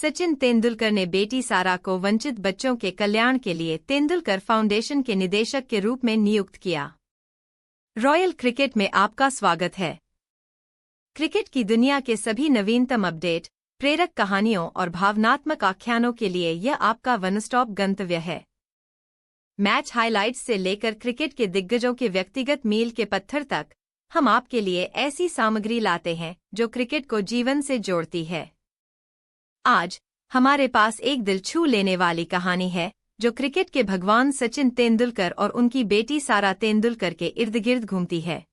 सचिन तेंदुलकर ने बेटी सारा को वंचित बच्चों के कल्याण के लिए तेंदुलकर फाउंडेशन के निदेशक के रूप में नियुक्त किया। रॉयल क्रिकेट में आपका स्वागत है। क्रिकेट की दुनिया के सभी नवीनतम अपडेट, प्रेरक कहानियों और भावनात्मक आख्यानों के लिए यह आपका वन स्टॉप गंतव्य है। मैच हाइलाइट्स से लेकर क्रिकेट के दिग्गजों के व्यक्तिगत मील के पत्थर तक, हम आपके लिए ऐसी सामग्री लाते हैं जो क्रिकेट को जीवन से जोड़ती है। आज हमारे पास एक दिल छू लेने वाली कहानी है जो क्रिकेट के भगवान सचिन तेंदुलकर और उनकी बेटी सारा तेंदुलकर के इर्द गिर्द घूमती है।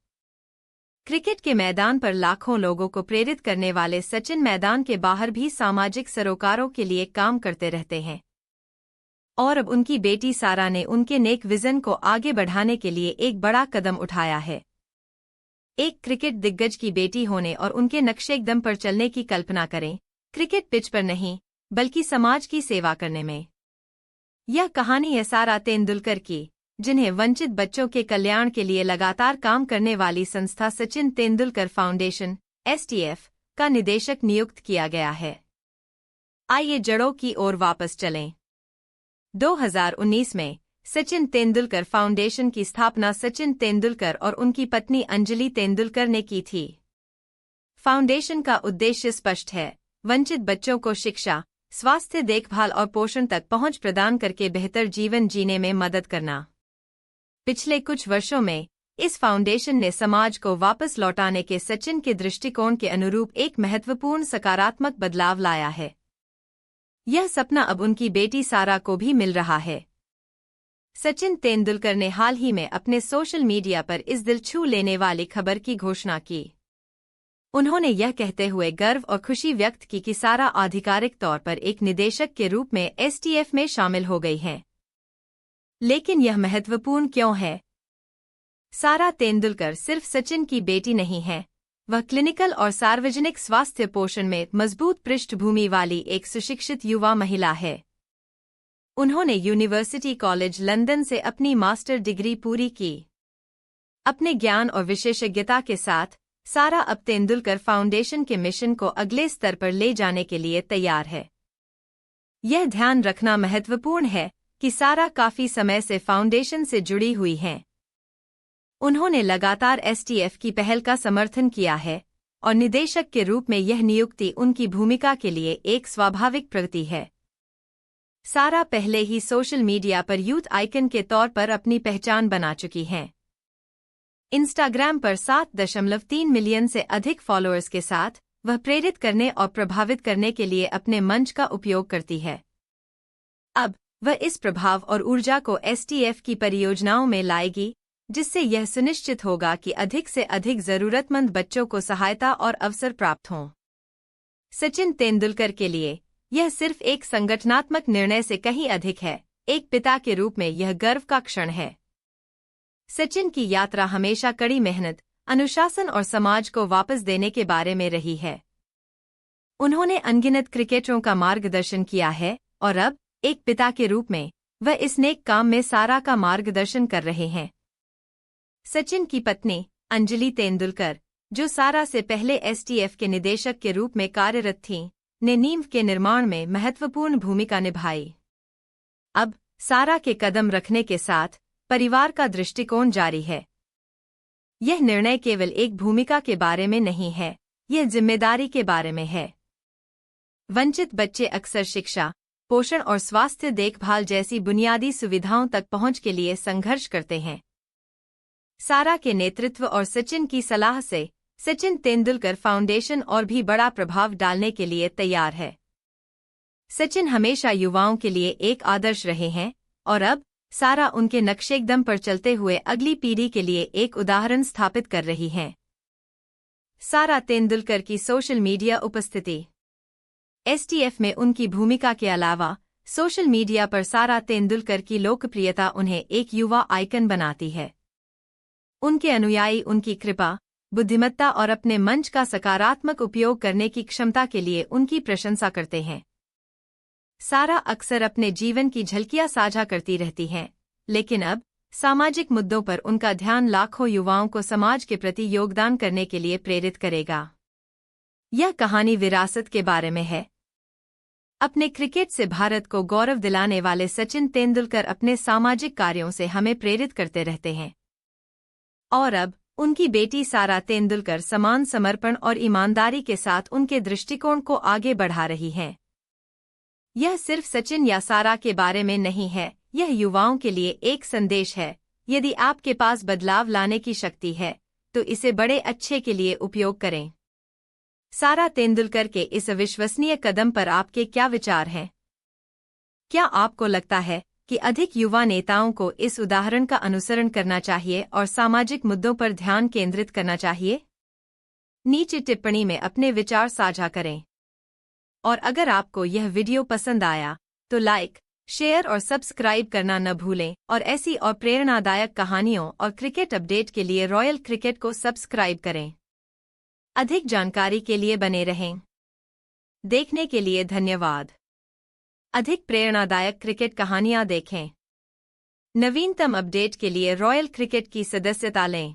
क्रिकेट के मैदान पर लाखों लोगों को प्रेरित करने वाले सचिन मैदान के बाहर भी सामाजिक सरोकारों के लिए काम करते रहते हैं। और अब उनकी बेटी सारा ने उनके नेक विजन को आगे बढ़ाने के लिए एक बड़ा कदम उठाया है। एक क्रिकेट दिग्गज की बेटी होने और उनके नक्शे-कदम पर चलने की कल्पना करें, क्रिकेट पिच पर नहीं, बल्कि समाज की सेवा करने में। यह कहानी है सारा तेंदुलकर की, जिन्हें वंचित बच्चों के कल्याण के लिए लगातार काम करने वाली संस्था सचिन तेंदुलकर फाउंडेशन (STF) का निदेशक नियुक्त किया गया है। आइए जड़ों की ओर वापस चलें। 2019 में सचिन तेंदुलकर फाउंडेशन की स्थापना सचिन तेंदुलकर और उनकी पत्नी अंजलि तेंदुलकर ने की थी। फाउंडेशन का उद्देश्य स्पष्ट है: वंचित बच्चों को शिक्षा, स्वास्थ्य देखभाल और पोषण तक पहुंच प्रदान करके बेहतर जीवन जीने में मदद करना। पिछले कुछ वर्षों में इस फाउंडेशन ने समाज को वापस लौटाने के सचिन के दृष्टिकोण के अनुरूप एक महत्वपूर्ण सकारात्मक बदलाव लाया है। यह सपना अब उनकी बेटी सारा को भी मिल रहा है। सचिन तेंदुलकर ने हाल ही में अपने सोशल मीडिया पर इस दिल छू लेने वाली खबर की घोषणा की। उन्होंने यह कहते हुए गर्व और खुशी व्यक्त की कि सारा आधिकारिक तौर पर एक निदेशक के रूप में STF में शामिल हो गई हैं। लेकिन यह महत्वपूर्ण क्यों है? सारा तेंदुलकर सिर्फ सचिन की बेटी नहीं है, वह क्लिनिकल और सार्वजनिक स्वास्थ्य पोषण में मजबूत पृष्ठभूमि वाली एक सुशिक्षित युवा महिला है। उन्होंने यूनिवर्सिटी कॉलेज लंदन से अपनी मास्टर डिग्री पूरी की। अपने ज्ञान और विशेषज्ञता के साथ सारा अब तेंदुलकर फाउंडेशन के मिशन को अगले स्तर पर ले जाने के लिए तैयार है। यह ध्यान रखना महत्वपूर्ण है कि सारा काफी समय से फाउंडेशन से जुड़ी हुई हैं। उन्होंने लगातार STF की पहल का समर्थन किया है और निदेशक के रूप में यह नियुक्ति उनकी भूमिका के लिए एक स्वाभाविक प्रगति है। सारा पहले ही सोशल मीडिया पर यूथ आइकन के तौर पर अपनी पहचान बना चुकी हैं। इंस्टाग्राम पर 7.3 मिलियन से अधिक फॉलोअर्स के साथ वह प्रेरित करने और प्रभावित करने के लिए अपने मंच का उपयोग करती है। अब वह इस प्रभाव और ऊर्जा को STF की परियोजनाओं में लाएगी, जिससे यह सुनिश्चित होगा कि अधिक से अधिक जरूरतमंद बच्चों को सहायता और अवसर प्राप्त हों। सचिन तेंदुलकर के लिए यह सिर्फ एक संगठनात्मक निर्णय से कहीं अधिक है। एक पिता के रूप में यह गर्व का क्षण है। सचिन की यात्रा हमेशा कड़ी मेहनत, अनुशासन और समाज को वापस देने के बारे में रही है। उन्होंने अनगिनत क्रिकेटरों का मार्गदर्शन किया है और अब एक पिता के रूप में वह इस नेक काम में सारा का मार्गदर्शन कर रहे हैं। सचिन की पत्नी अंजलि तेंदुलकर, जो सारा से पहले STF के निदेशक के रूप में कार्यरत थीं, ने नींव के निर्माण में महत्वपूर्ण भूमिका निभाई। अब सारा के कदम रखने के साथ परिवार का दृष्टिकोण जारी है। यह निर्णय केवल एक भूमिका के बारे में नहीं है, यह जिम्मेदारी के बारे में है। वंचित बच्चे अक्सर शिक्षा, पोषण और स्वास्थ्य देखभाल जैसी बुनियादी सुविधाओं तक पहुंच के लिए संघर्ष करते हैं। सारा के नेतृत्व और सचिन की सलाह से सचिन तेंदुलकर फाउंडेशन और भी बड़ा प्रभाव डालने के लिए तैयार है। सचिन हमेशा युवाओं के लिए एक आदर्श रहे हैं और अब सारा उनके नक्शे-कदम पर चलते हुए अगली पीढ़ी के लिए एक उदाहरण स्थापित कर रही हैं। सारा तेंदुलकर की सोशल मीडिया उपस्थिति। STF में उनकी भूमिका के अलावा सोशल मीडिया पर सारा तेंदुलकर की लोकप्रियता उन्हें एक युवा आइकन बनाती है। उनके अनुयायी उनकी कृपा, बुद्धिमत्ता और अपने मंच का सकारात्मक उपयोग करने की क्षमता के लिए उनकी प्रशंसा करते हैं। सारा अक्सर अपने जीवन की झलकियां साझा करती रहती हैं, लेकिन अब सामाजिक मुद्दों पर उनका ध्यान लाखों युवाओं को समाज के प्रति योगदान करने के लिए प्रेरित करेगा। यह कहानी विरासत के बारे में है। अपने क्रिकेट से भारत को गौरव दिलाने वाले सचिन तेंदुलकर अपने सामाजिक कार्यों से हमें प्रेरित करते रहते हैं। और अब उनकी बेटी सारा तेंदुलकर समान समर्पण और ईमानदारी के साथ उनके दृष्टिकोण को आगे बढ़ा रही हैं। यह सिर्फ सचिन या सारा के बारे में नहीं है, यह युवाओं के लिए एक संदेश है। यदि आपके पास बदलाव लाने की शक्ति है तो इसे बड़े अच्छे के लिए उपयोग करें। सारा तेंदुलकर के इस अविश्वसनीय कदम पर आपके क्या विचार हैं? क्या आपको लगता है कि अधिक युवा नेताओं को इस उदाहरण का अनुसरण करना चाहिए और सामाजिक मुद्दों पर ध्यान केंद्रित करना चाहिए? नीचे टिप्पणी में अपने विचार साझा करें। और अगर आपको यह वीडियो पसंद आया तो लाइक, शेयर और सब्सक्राइब करना न भूलें और ऐसी और प्रेरणादायक कहानियों और क्रिकेट अपडेट के लिए रॉयल क्रिकेट को सब्सक्राइब करें। अधिक जानकारी के लिए बने रहें। देखने के लिए धन्यवाद। अधिक प्रेरणादायक क्रिकेट कहानियाँ देखें। नवीनतम अपडेट के लिए रॉयल क्रिकेट की सदस्यता लें।